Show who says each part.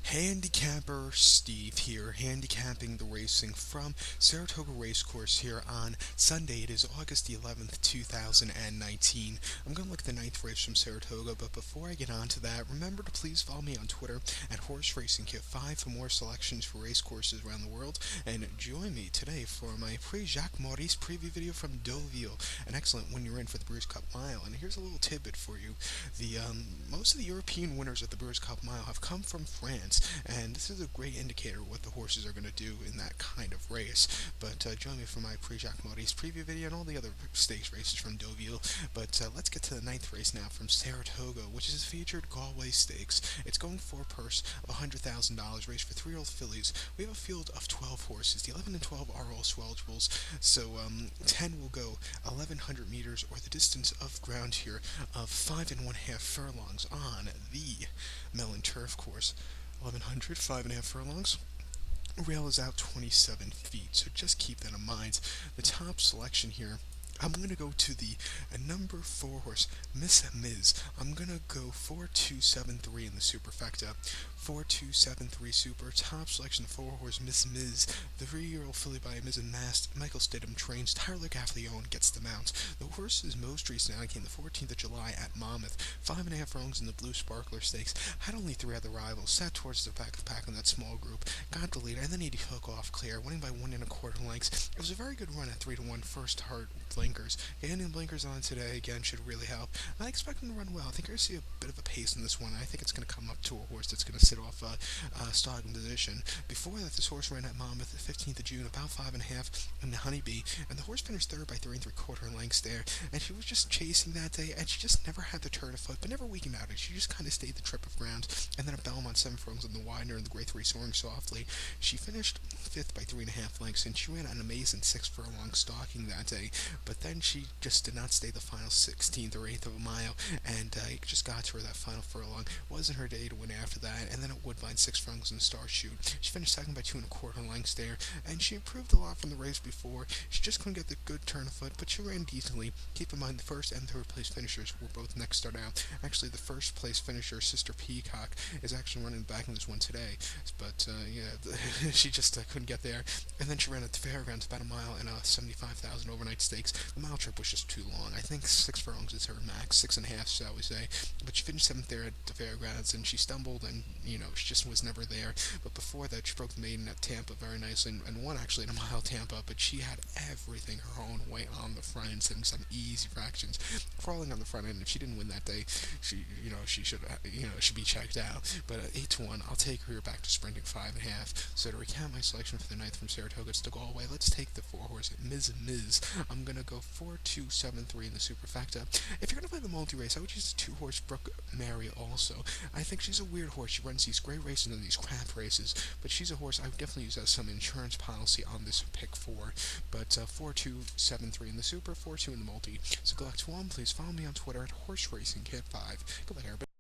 Speaker 1: Handicapper Steve here, handicapping the racing from Saratoga Racecourse here on Sunday. It is August the 11th, 2019. I'm going to look at the ninth race from Saratoga, but before I get on to that, remember to please follow me on Twitter at Horse Racing Kit 5 for more selections for race courses around the world, and join me today for my Jacques Maurice preview video from Deauville, an excellent when you're in for the Brewers Cup Mile. And here's a little tidbit for you. Most of the European winners at the Brewers Cup Mile have come from France, and this is a great indicator of what the horses are going to do in that kind of race. But join me for my Jacques Maurice preview video and all the other stakes races from Deauville. But let's get to the ninth race now from Saratoga, which is a featured Galway Stakes. It's going for a purse of $100,000, race for 3-year-old fillies. We have a field of 12 horses. The 11 and 12 are also eligibles, so 10 will go 1,100 meters, or the distance of ground here of 5.5 furlongs on the Melon Turf Course. 1,100, 5.5 furlongs. Rail is out 27 feet, so just keep that in mind. The top selection here, I'm going to go to the number 4 horse, Miss Miz. I'm going to go 4-2-7-3 in the superfecta. 4-2-7-3 super. Top selection, 4 horse, Miss Miz. The 3-year-old filly by Miz and Mast. Michael Stidham trains. Tyler Gaffleone gets the mount. The horse's most recent outing came the 14th of July at Monmouth. 5.5 furlongs in the Blue Sparkler Stakes. Had only 3 other rivals. Sat towards the back of the pack in that small group. Got the lead, and then he'd hook off clear, winning by 1.25 lengths. It was a very good run at 3-1 first hard blinkers. Getting blinkers on today again should really help. I expect him to run well. I think I see a bit of a pace in this one. I think it's going to come up to a horse that's going to sit off starting position. Before that, this horse ran at Monmouth the 15th of June, about 5.5 in the Honeybee, and the horse finished third by 3.75 lengths there. And she was just chasing that day, and she just never had to turn a foot, but never weakened out of it. She just kind of stayed the trip of ground. And then at Belmont, 7 furlongs on the Widener and the Grade 3 Soaring Softly, she finished 5th by 3.5 lengths, and she ran an amazing 6 furlong stalking that day. But then she just did not stay the final 16th or 8th of a mile, and it just got to her that final furlong. Wasn't her day to win after that, and then at Woodbine, 6 furlongs in the Star Shoot. She finished second by 2.25 lengths there, and she improved a lot from the race before. She just couldn't get the good turn of foot, but she ran decently. Keep in mind, the first and third place finishers were both next start out. Actually, the first place finisher, Sister Peacock, is actually running back in this one today, but she just couldn't get there. And then she ran at the Fairgrounds about a mile in a 75,000 overnight stakes. The mile trip was just too long. I think 6 furlongs is her max, 6.5, shall we say. But she finished 7th there at the Fairgrounds, and she stumbled, and she just was never there. But before that, she broke the maiden at Tampa very nicely, and won actually in a mile Tampa. But she had everything her own way on the front end, setting some easy fractions, crawling on the front end. If she didn't win that day, she should be checked out. But at 8-1, I'll take her back to sprinting 5.5. So to recap my selection for the ninth from Saratoga to Galway, let's take the 4 horse Miz. I'm gonna go 4-2-7-3 in the superfecta. If you're gonna play the multi-race, I would use the 2 horse Brooke Mary also. I think she's a weird horse. She runs these great races and these crap races, but she's a horse I would definitely use as some insurance policy on this pick 4. But 4-2-7-3 in the super, 4-2 in the multi. So good luck to all. Please follow me on Twitter at Horse Racing Kit 5. Good luck, everybody.